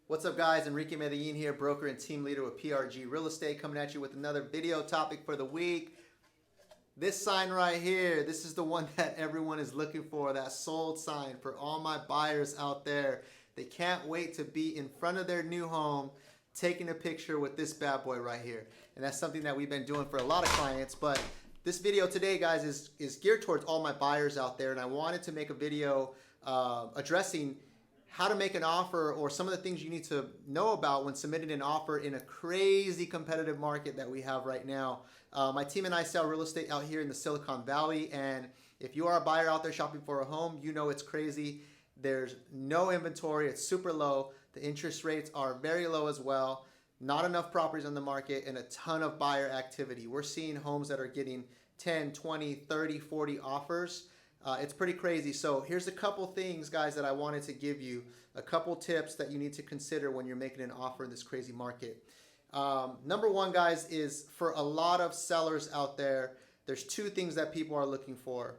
What's up, guys? Enrique Medellin here, broker and team leader with PRG Real Estate, coming at you with another video topic for the week. This sign right here, this is the one that everyone is looking for, that sold sign for all my buyers out there. They can't wait to be in front of their new home taking a picture with this bad boy right here. And that's something that we've been doing for a lot of clients. But this video today, guys, is geared towards all my buyers out there. And I wanted to make a video addressing how to make an offer or some of the things you need to know about when submitting an offer in a crazy competitive market that we have right now. My team and I sell real estate out here in the Silicon Valley, and if you are a buyer out there shopping for a home, you know it's crazy. There's no inventory, it's super low. The interest rates are very low as well. Not enough properties on the market and a ton of buyer activity. We're seeing homes that are getting 10, 20, 30, 40 offers. It's pretty crazy. So here's a couple things, guys, that I wanted to give you, a couple tips that you need to consider when you're making an offer in this crazy market. Number one, guys, is for a lot of sellers out there, there's two things that people are looking for.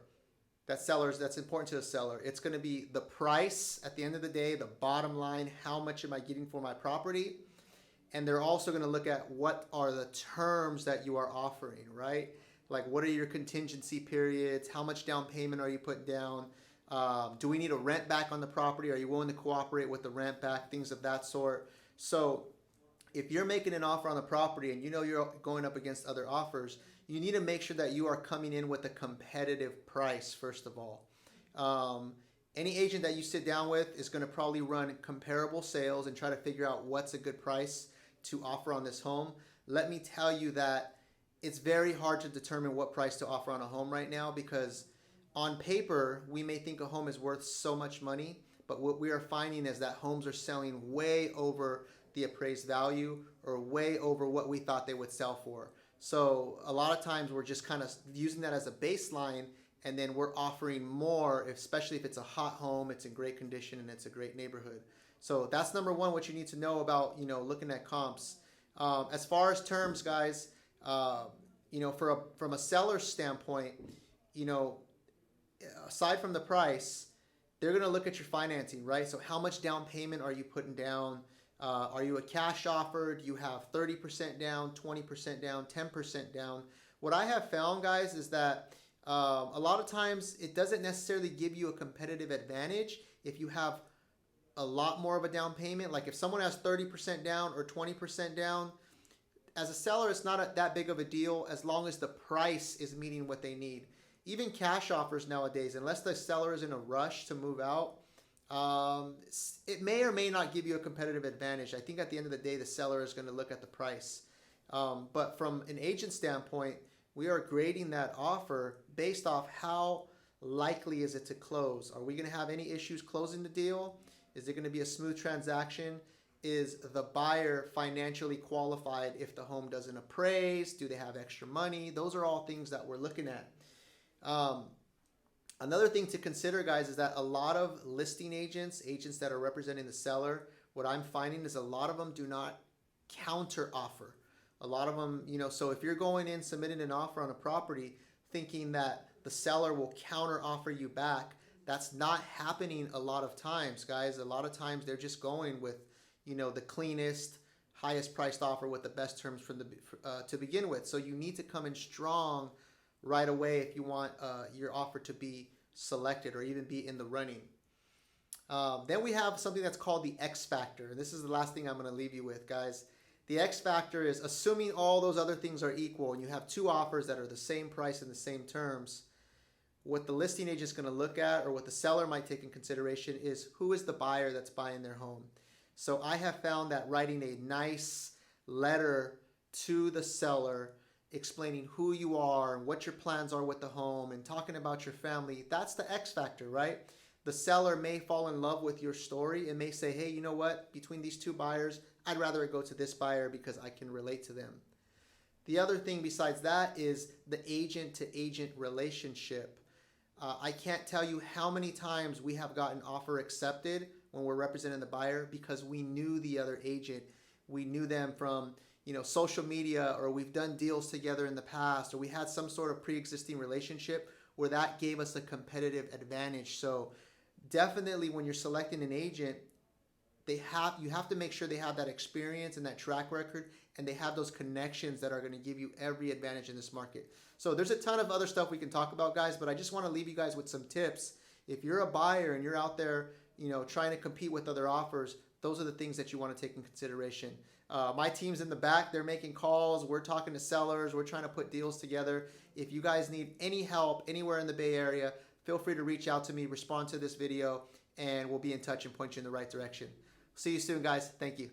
That's important to a seller. It's going to be the price at the end of the day, the bottom line, how much am I getting for my property? And they're also going to look at what are the terms that you are offering, right? Like, what are your contingency periods? How much down payment are you putting down? Do we need a rent back on the property? Are you willing to cooperate with the rent back? Things of that sort. So if you're making an offer on the property and you know you're going up against other offers, you need to make sure that you are coming in with a competitive price, first of all. Any agent that you sit down with is going to probably run comparable sales and try to figure out what's a good price to offer on this home. Let me tell you that it's very hard to determine what price to offer on a home right now, because on paper, we may think a home is worth so much money, but what we are finding is that homes are selling way over the appraised value or way over what we thought they would sell for. So a lot of times we're just kind of using that as a baseline, and then we're offering more, especially if it's a hot home, it's in great condition, and it's a great neighborhood. So that's number one, what you need to know about, looking at comps. As far as terms, guys, from a seller's standpoint, aside from the price, they're going to look at your financing, right? So how much down payment are you putting down? Are you a cash offer? Do you have 30% down, 20% down, 10% down? What I have found, guys, is that a lot of times it doesn't necessarily give you a competitive advantage if you have a lot more of a down payment. Like if someone has 30% down or 20% down, as a seller, it's not that big of a deal as long as the price is meeting what they need. Even cash offers nowadays, unless the seller is in a rush to move out, it may or may not give you a competitive advantage. I think at the end of the day, the seller is going to look at the price. But from an agent standpoint, we are grading that offer based off how likely is it to close. Are we going to have any issues closing the deal? Is it going to be a smooth transaction? Is the buyer financially qualified if the home doesn't appraise? Do they have extra money? Those are all things that we're looking at. Another thing to consider, guys, is that a lot of listing agents that are representing the seller, what I'm finding is a lot of them do not counter offer. A lot of them, so if you're going in submitting an offer on a property thinking that the seller will counter offer you back, that's not happening a lot of times, guys. A lot of times they're just going with the cleanest, highest priced offer with the best terms to begin with. So you need to come in strong right away if you want your offer to be selected or even be in the running. Then we have something that's called the X factor. And this is the last thing I'm going to leave you with, guys. The X factor is assuming all those other things are equal and you have two offers that are the same price and the same terms. What the listing agent is going to look at, or what the seller might take in consideration, is who is the buyer that's buying their home. So I have found that writing a nice letter to the seller explaining who you are and what your plans are with the home and talking about your family, that's the X factor, right? The seller may fall in love with your story and may say, hey, you know what? Between these two buyers, I'd rather it go to this buyer because I can relate to them. The other thing besides that is the agent-to-agent relationship. I can't tell you how many times we have gotten offer accepted when we're representing the buyer because we knew the other agent. We knew them from social media, or we've done deals together in the past, or we had some sort of pre-existing relationship where that gave us a competitive advantage. So definitely when you're selecting an agent, you have to make sure they have that experience and that track record, and they have those connections that are going to give you every advantage in this market. So there's a ton of other stuff we can talk about, guys, but I just want to leave you guys with some tips. If you're a buyer and you're out there, trying to compete with other offers, those are the things that you want to take in consideration. My team's in the back. They're making calls. We're talking to sellers. We're trying to put deals together. If you guys need any help anywhere in the Bay Area, feel free to reach out to me, respond to this video, and we'll be in touch and point you in the right direction. See you soon, guys. Thank you.